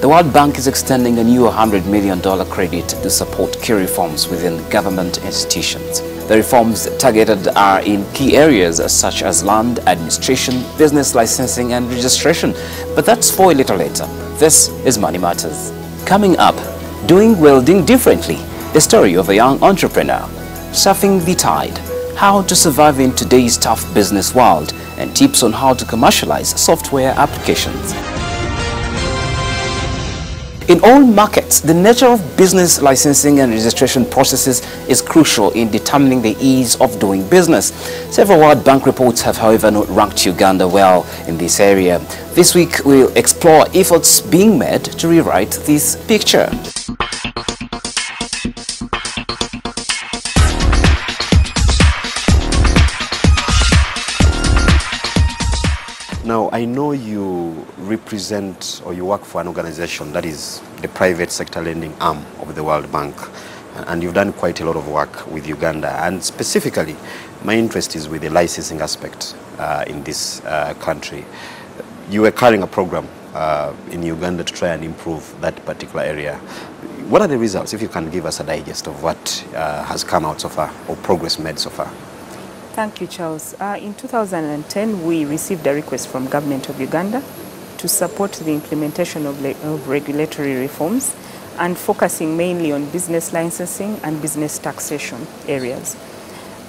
World Bank is extending a new $100 million credit to support key reforms within government institutions. The reforms targeted are in key areas such as land administration, business licensing and registration. But that's for a little later. This is Money Matters. Coming up, doing welding differently. The story of a young entrepreneur. Surfing the tide. How to survive in today's tough business world. And tips on how to commercialize software applications. In all markets, the nature of business licensing and registration processes is crucial in determining the ease of doing business. Several World Bank reports have, however, not ranked Uganda well in this area. This week, we'll explore efforts being made to rewrite this picture. Now, I know you represent or you work for an organization that is the private sector lending arm of the World Bank, and you've done quite a lot of work with Uganda, and specifically my interest is with the licensing aspect in this country. You were carrying a program in Uganda to try and improve that particular area. What are the results, if you can give us a digest of what has come out so far, or progress made so far? Thank you, Charles. In 2010, we received a request from Government of Uganda to support the implementation of regulatory reforms and focusing mainly on business licensing and business taxation areas.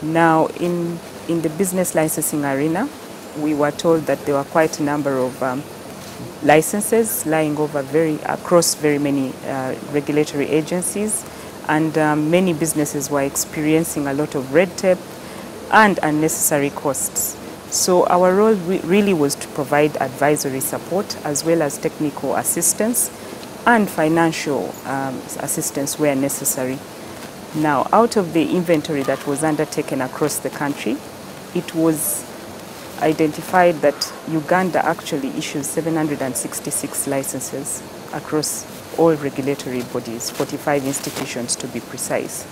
Now, in the business licensing arena, we were told that there were quite a number of licenses lying over across very many regulatory agencies, and many businesses were experiencing a lot of red tape and unnecessary costs. So our role really was to provide advisory support as well as technical assistance and financial assistance where necessary. Now, out of the inventory that was undertaken across the country, it was identified that Uganda actually issues 766 licenses across all regulatory bodies, 45 institutions to be precise.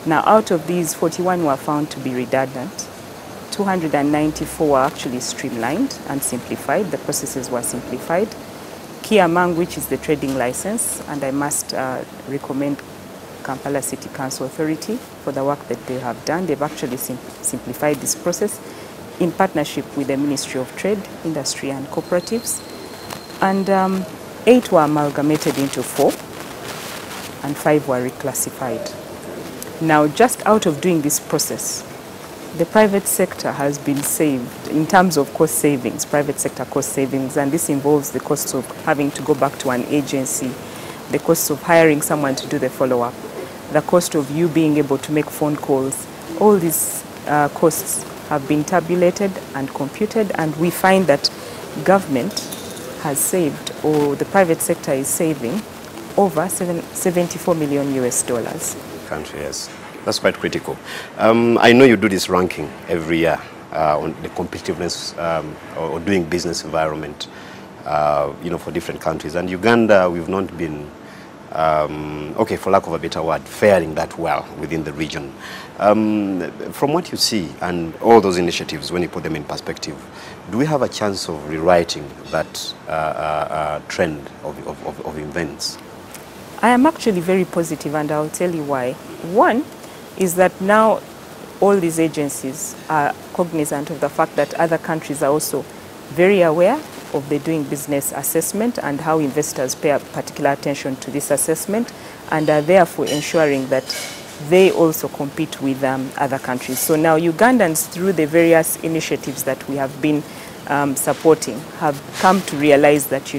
Now, out of these, 41 were found to be redundant. 294 were actually streamlined and simplified. The processes were simplified. Key among which is the trading license, and I must recommend Kampala City Council Authority for the work that they have done. They've actually simplified this process in partnership with the Ministry of Trade, Industry and Cooperatives. And 8 were amalgamated into 4, and 5 were reclassified. Now, just out of doing this process, the private sector has been saved in terms of cost savings, private sector cost savings, and this involves the costs of having to go back to an agency, the cost of hiring someone to do the follow-up, the cost of you being able to make phone calls. All these costs have been tabulated and computed, and we find that government has saved, or the private sector is saving, over $74 million US. Country, yes. That's quite critical. I know you do this ranking every year on the competitiveness or doing business environment, for different countries. And Uganda, we've not been, for lack of a better word, faring that well within the region. From what you see and all those initiatives, when you put them in perspective, do we have a chance of rewriting that trend of events? I am actually very positive, and I'll tell you why. One is that now all these agencies are cognizant of the fact that other countries are also very aware of the doing business assessment and how investors pay particular attention to this assessment, and are therefore ensuring that they also compete with other countries. So now Ugandans, through the various initiatives that we have been supporting, have come to realize that,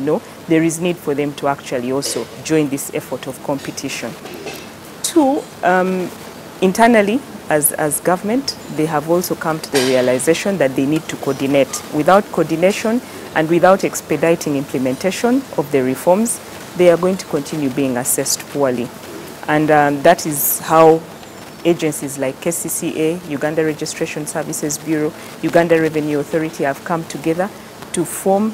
there is need for them to actually also join this effort of competition. 2, internally, as government, they have also come to the realization that they need to coordinate. Without coordination and without expediting implementation of the reforms, they are going to continue being assessed poorly. And that is how agencies like KCCA, Uganda Registration Services Bureau, Uganda Revenue Authority have come together to form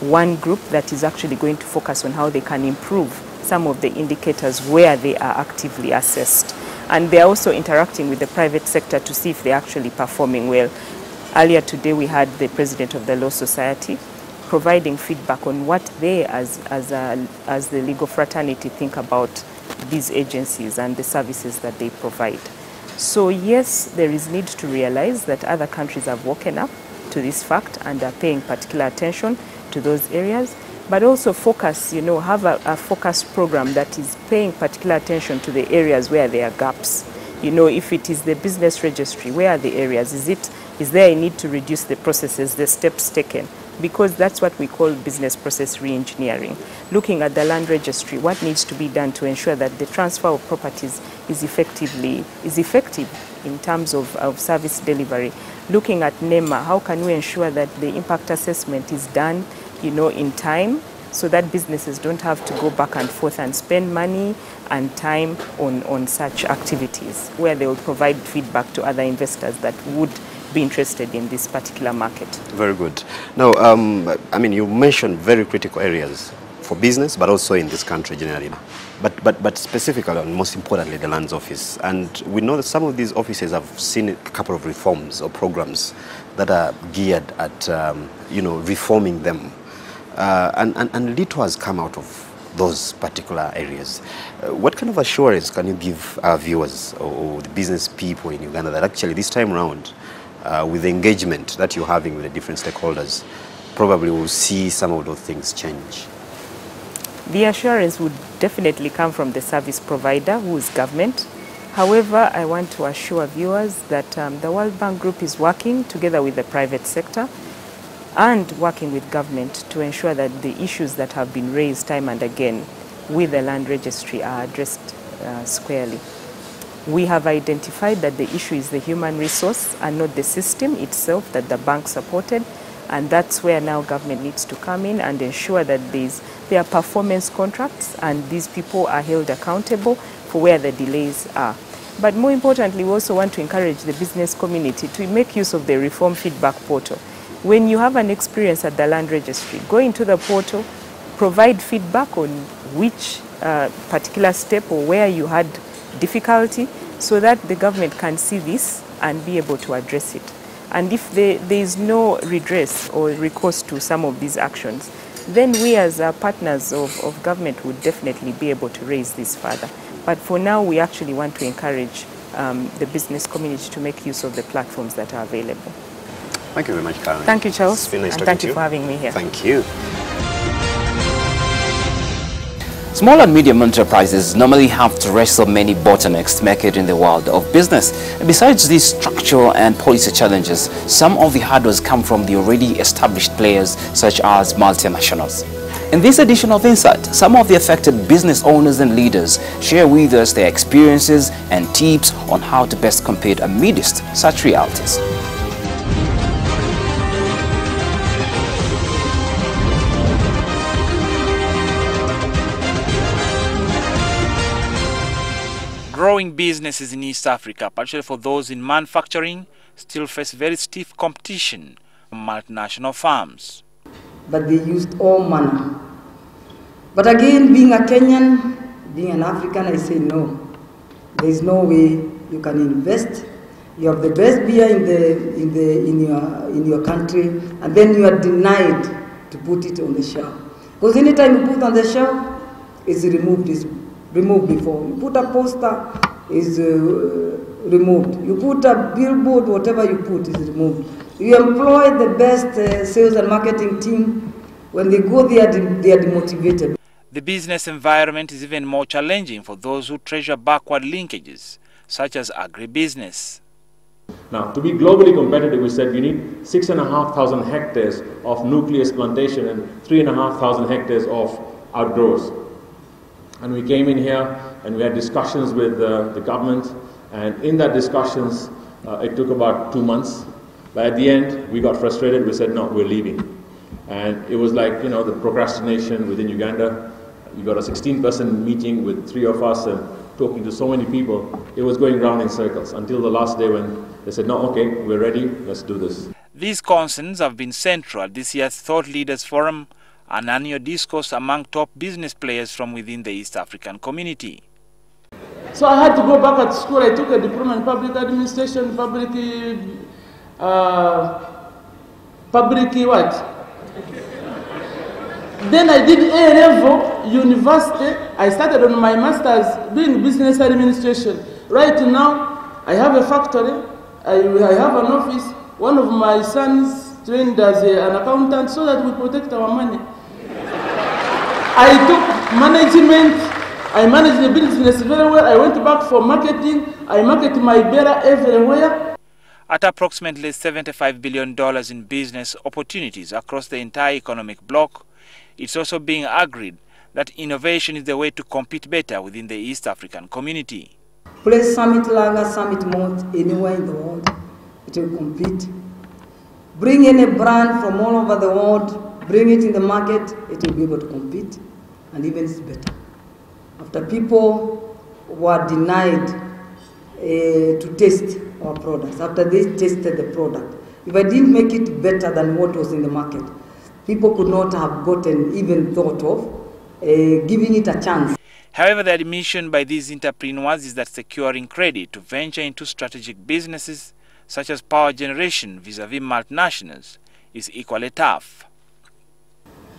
one group that is actually going to focus on how they can improve some of the indicators where they are actively assessed. And they are also interacting with the private sector to see if they're actually performing well. Earlier today, we had the president of the Law Society providing feedback on what they as the legal fraternity think about these agencies and the services that they provide. So yes, there is need to realize that other countries have woken up to this fact and are paying particular attention to those areas, but also focus, have a focused program that is paying particular attention to the areas where there are gaps. If it is the business registry, where are the areas? Is there a need to reduce the processes, the steps taken? Because that's what we call business process re-engineering. Looking at the land registry, what needs to be done to ensure that the transfer of properties is effective in terms of service delivery. Looking at NEMA, how can we ensure that the impact assessment is done, in time, so that businesses don't have to go back and forth and spend money and time on such activities, where they will provide feedback to other investors that would be interested in this particular market. Very good. Now, you mentioned very critical areas for business, but also in this country generally. But specifically, and most importantly, the Lands Office. And we know that some of these offices have seen a couple of reforms or programs that are geared at, reforming them. And little has come out of those particular areas. What kind of assurance can you give our viewers or the business people in Uganda that actually this time around, with the engagement that you're having with the different stakeholders, probably will see some of those things change? The assurance would definitely come from the service provider, who is government. However, I want to assure viewers that the World Bank Group is working together with the private sector and working with government to ensure that the issues that have been raised time and again with the land registry are addressed squarely. We have identified that the issue is the human resource and not the system itself that the bank supported, and that's where now government needs to come in and ensure that there are performance contracts and these people are held accountable for where the delays are. But more importantly, we also want to encourage the business community to make use of the reform feedback portal. When you have an experience at the land registry, go into the portal, provide feedback on which particular step or where you had difficulty, so that the government can see this and be able to address it. And if there is no redress or recourse to some of these actions, then we as partners of government would definitely be able to raise this further. But for now, we actually want to encourage the business community to make use of the platforms that are available. Thank you very much, Karen. Thank you, Charles. It's been nice and talking thank to you for having me here. Thank you. Small and medium enterprises normally have to wrestle many bottlenecks to make it in the world of business. And besides these structural and policy challenges, some of the hurdles come from the already established players such as multinationals. In this edition of Insight, some of the affected business owners and leaders share with us their experiences and tips on how to best compete amidst such realities. Growing businesses in East Africa, particularly for those in manufacturing, still face very stiff competition from multinational firms. But they used all manner. But again, being a Kenyan, being an African, I say no. There is no way you can invest. You have the best beer in your country, and then you are denied to put it on the shelf. Because anytime you put on the shelf, it's removed. It's removed before. You put a poster, is removed. You put a billboard, whatever you put is removed. You employ the best sales and marketing team. When they go there, they are demotivated. The business environment is even more challenging for those who treasure backward linkages, such as agribusiness. Now, to be globally competitive, we said we need 6,500 hectares of nucleus plantation and 3,500 hectares of outdoors. And we came in here and we had discussions with the government, and in that discussions, it took about 2 months. But at the end, we got frustrated. We said, no, we're leaving. And it was like, the procrastination within Uganda. You got a 16-person meeting with 3 of us and talking to so many people. It was going round in circles until the last day when they said, no, okay, we're ready, let's do this. These concerns have been central at this year's Thought Leaders Forum, an annual discourse among top business players from within the East African community. So I had to go back at school. I took a diploma in public administration, public what? Then I did A-level, university. I started on my master's doing business administration. Right now, I have a factory. I have an office. One of my sons trained as an accountant so that we protect our money. I took management. I managed the business very well. I went back for marketing. I market my beer everywhere. At approximately $75 billion in business opportunities across the entire economic bloc, it's also being agreed that innovation is the way to compete better within the East African community. Place summit lager, summit malt anywhere in the world, it will compete. Bring in a brand from all over the world, bring it in the market, it will be able to compete, and even it's better. After people were denied to taste our products, after they tasted the product, if I didn't make it better than what was in the market, people could not have gotten even thought of giving it a chance. However, the admission by these entrepreneurs is that securing credit to venture into strategic businesses such as power generation vis-a-vis multinationals is equally tough.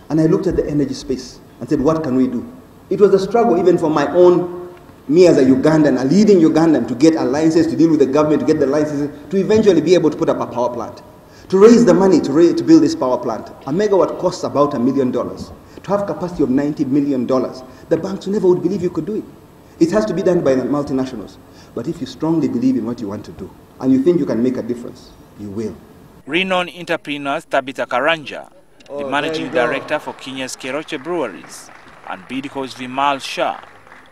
And I looked at the energy space and said, what can we do? It was a struggle even for my own, me as a Ugandan, a leading Ugandan, to get alliances, to deal with the government, to get the licenses, to eventually be able to put up a power plant. To raise the money to build this power plant. A megawatt costs about $1 million. To have capacity of $90 million. The banks never would believe you could do it. It has to be done by the multinationals. But if you strongly believe in what you want to do, and you think you can make a difference, you will. Renowned entrepreneurs Tabitha Karanja, the managing director for Kenya's Keroche Breweries, and Bidco's Vimal Shah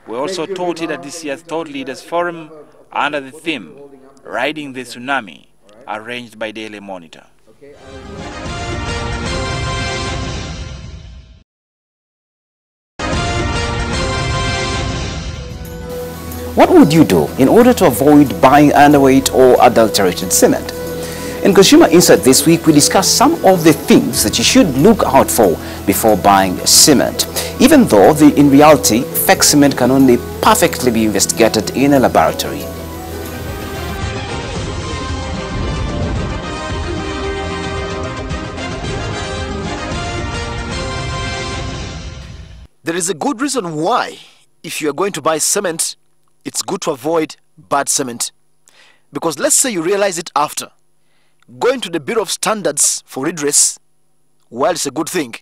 were also touted at this year's Thought Leaders Forum under the theme, Riding the Tsunami, arranged by Daily Monitor. What would you do in order to avoid buying underweight or adulterated cement? In Consumer Insight this week, we discuss some of the things that you should look out for before buying cement, even though in reality, fake cement can only perfectly be investigated in a laboratory. There is a good reason why, if you are going to buy cement, it's good to avoid bad cement. Because let's say you realize it after. Going to the Bureau of Standards for redress, while it's a good thing,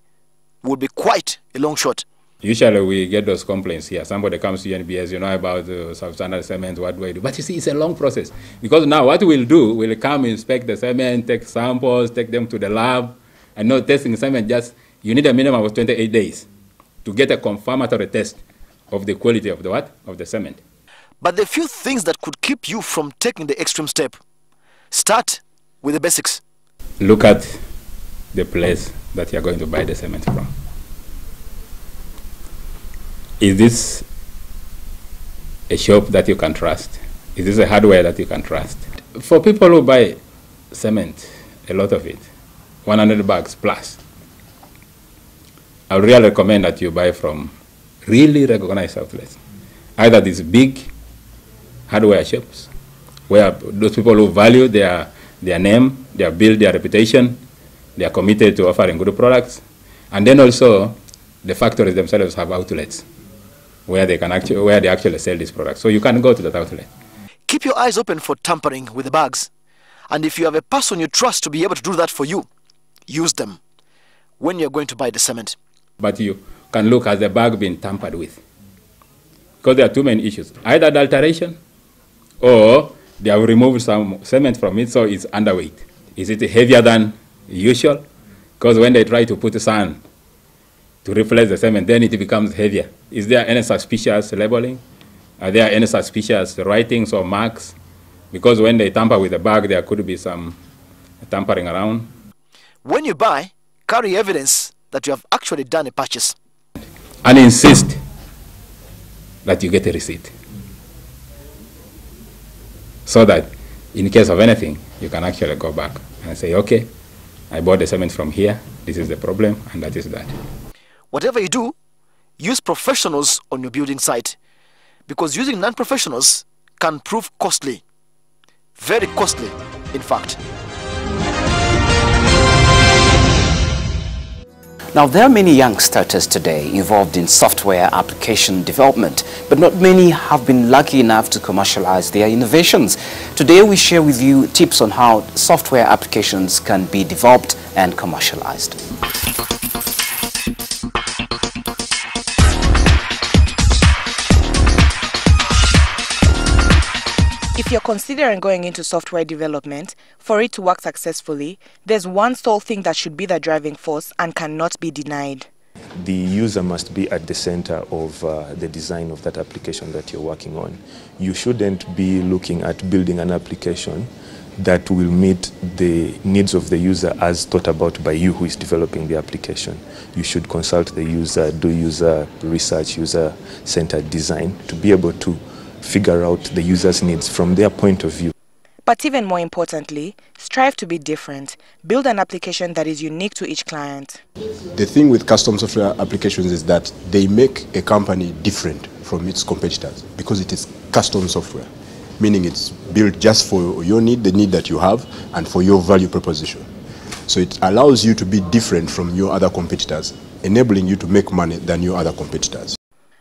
would be quite a long shot. Usually we get those complaints here. Somebody comes to UNBS, you know about substandard cement, what do I do? But you see, it's a long process. Because now what we'll do, we'll come inspect the cement, take samples, take them to the lab, and no testing cement, just, you need a minimum of 28 days to get a confirmatory test of the quality of the what? Of the cement. But there are few things that could keep you from taking the extreme step. Start with the basics. Look at the place that you're going to buy the cement from. Is this a shop that you can trust? Is this a hardware that you can trust? For people who buy cement, a lot of it, 100 bags plus, I would really recommend that you buy from really recognized outlets. Either these big hardware shops, where those people who value their name, they build their reputation, they are committed to offering good products, and then also the factories themselves have outlets where they actually sell these products. So you can go to that outlet. Keep your eyes open for tampering with the bags, and if you have a person you trust to be able to do that for you, use them when you're going to buy the cement. But you can look at the bag being tampered with, because there are two main issues: either adulteration, or they have removed some cement from it, so it's underweight. Is it heavier than usual? Because when they try to put sand to replace the cement, then it becomes heavier. Is there any suspicious labeling? Are there any suspicious writings or marks? Because when they tamper with the bag, there could be some tampering around. When you buy, carry evidence that you have actually done a purchase. And insist that you get a receipt, so that in case of anything, you can actually go back and say, okay, I bought the cement from here, this is the problem, and that is that. Whatever you do, use professionals on your building site, because using non-professionals can prove costly. Very costly, in fact. Now, there are many young starters today involved in software application development, but not many have been lucky enough to commercialize their innovations. Today, we share with you tips on how software applications can be developed and commercialized. If you're considering going into software development, for it to work successfully, there's one sole thing that should be the driving force and cannot be denied. The user must be at the center of the design of that application that you're working on. You shouldn't be looking at building an application that will meet the needs of the user as thought about by you who is developing the application. You should consult the user, do user research, user-centered design to be able to figure out the user's needs from their point of view. But even more importantly, strive to be different. Build an application that is unique to each client. The thing with custom software applications is that they make a company different from its competitors because it is custom software, meaning it's built just for your need, the need that you have, and for your value proposition. So it allows you to be different from your other competitors, enabling you to make money than your other competitors.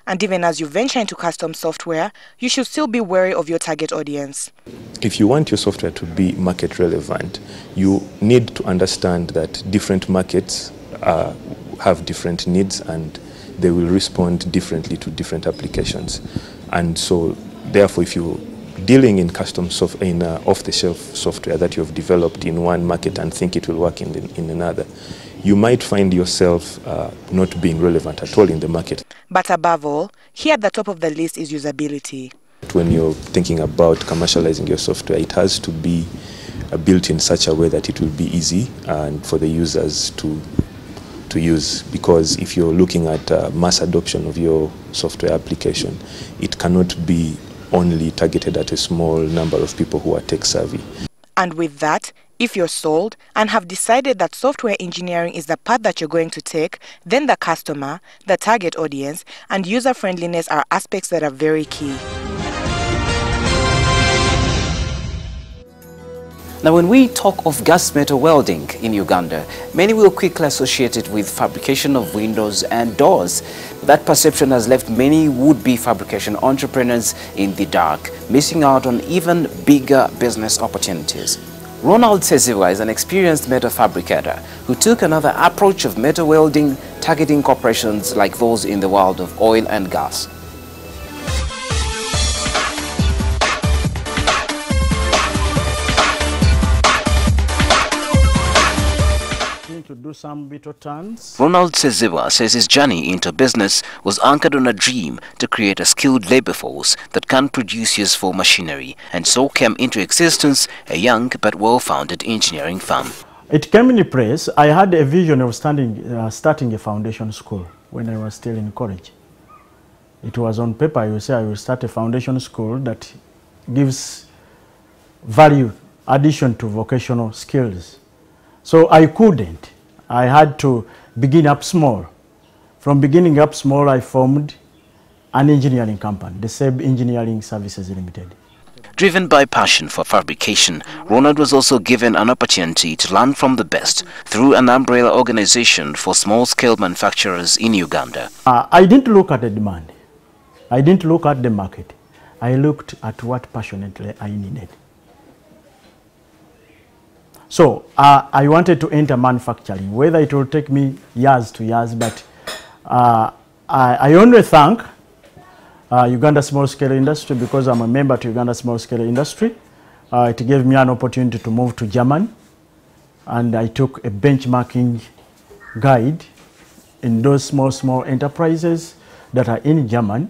And even as you venture into custom software, you should still be wary of your target audience. If you want your software to be market relevant, you need to understand that different markets have different needs and they will respond differently to different applications. And so, therefore, if you're dealing in custom software, in off-the-shelf software that you've developed in one market and think it will work in another, you might find yourself not being relevant at all in the market. But above all, here at the top of the list is usability. When you're thinking about commercializing your software, it has to be built in such a way that it will be easy and for the users to use. Because if you're looking at mass adoption of your software application, it cannot be only targeted at a small number of people who are tech savvy. And with that, if you're sold and have decided that software engineering is the path that you're going to take, then the customer, the target audience, and user friendliness are aspects that are very key. Now, when we talk of gas metal welding in Uganda, many will quickly associate it with fabrication of windows and doors. That perception has left many would-be fabrication entrepreneurs in the dark, missing out on even bigger business opportunities. Ronald Seziwa is an experienced metal fabricator who took another approach of metal welding, targeting corporations like those in the world of oil and gas. To do some bit of turns. Ronald Seziwa says his journey into business was anchored on a dream to create a skilled labor force that can produce useful machinery, and so came into existence a young but well-founded engineering firm. It came into place. I had a vision of starting a foundation school when I was still in college. It was on paper. I would say I will start a foundation school that gives value addition to vocational skills. So I couldn't. I had to begin up small. From beginning up small, I formed an engineering company, the SEB Engineering Services Limited. Driven by passion for fabrication, Ronald was also given an opportunity to learn from the best through an umbrella organization for small-scale manufacturers in Uganda. I didn't look at the demand. I didn't look at the market. I looked at what passionately I needed. So I wanted to enter manufacturing, whether it will take me years to years, but I only thank Uganda Small Scale Industry because I'm a member to Uganda Small Scale Industry. It gave me an opportunity to move to Germany, and I took a benchmarking guide in those small enterprises that are in Germany,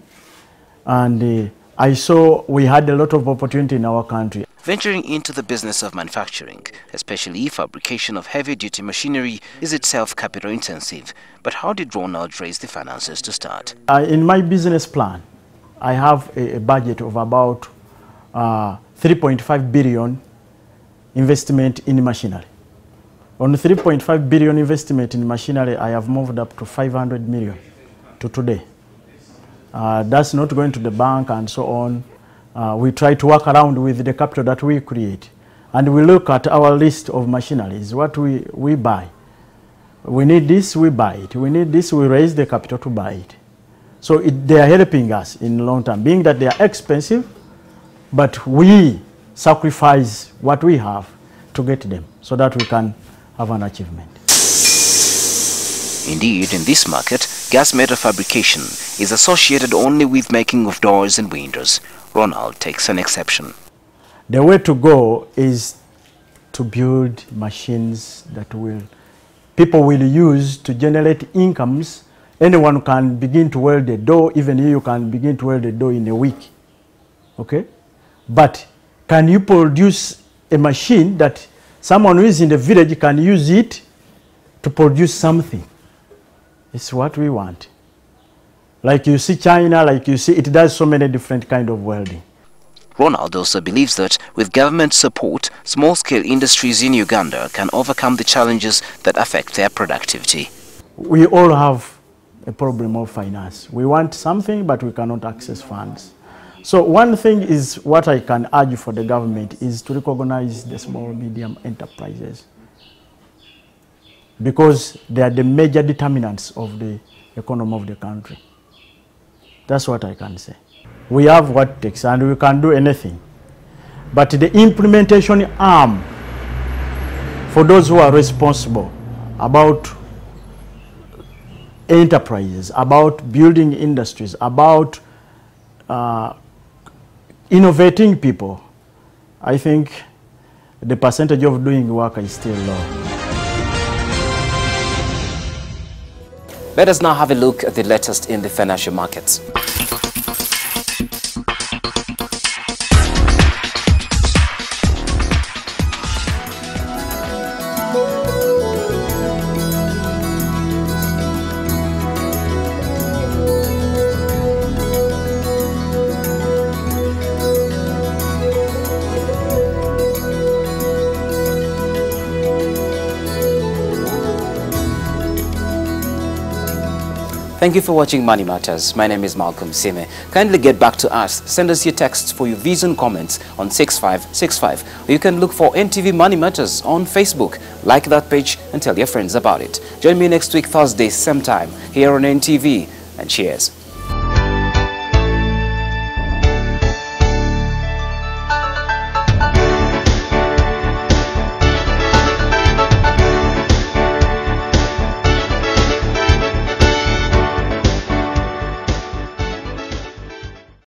and I saw we had a lot of opportunity in our country. Venturing into the business of manufacturing, especially fabrication of heavy-duty machinery, is itself capital-intensive. But how did Ronald raise the finances to start? In my business plan, I have a budget of about 3.5 billion investment in machinery. On 3.5 billion investment in machinery, I have moved up to 500 million to today. That's not going to the bank and so on. We try to work around with the capital that we create. And we look at our list of machineries, what we buy. We need this, we buy it. We need this, we raise the capital to buy it. So they are helping us in the long term, being that they are expensive, but we sacrifice what we have to get them so that we can have an achievement. Indeed, in this market, gas metal fabrication is associated only with making of doors and windows. Ronald takes an exception. The way to go is to build machines that people will use to generate incomes. Anyone can begin to weld a door, even you can begin to weld a door in a week. Okay? But can you produce a machine that someone who is in the village can use it to produce something? It's what we want. Like you see China, like you see, it does so many different kinds of welding. Ronald also believes that with government support, small-scale industries in Uganda can overcome the challenges that affect their productivity. We all have a problem of finance. We want something, but we cannot access funds. So one thing is what I can urge for the government is to recognize the small, medium enterprises, because they are the major determinants of the economy of the country. That's what I can say. We have what it takes and we can do anything. But the implementation arm for those who are responsible about enterprises, about building industries, about innovating people, I think the percentage of doing work is still low. Let us now have a look at the latest in the financial markets. Thank you for watching Money Matters. My name is Malcolm Sime. Kindly get back to us. Send us your texts for your views and comments on 6565. Or you can look for NTV Money Matters on Facebook. Like that page and tell your friends about it. Join me next week, Thursday, same time, here on NTV. And cheers.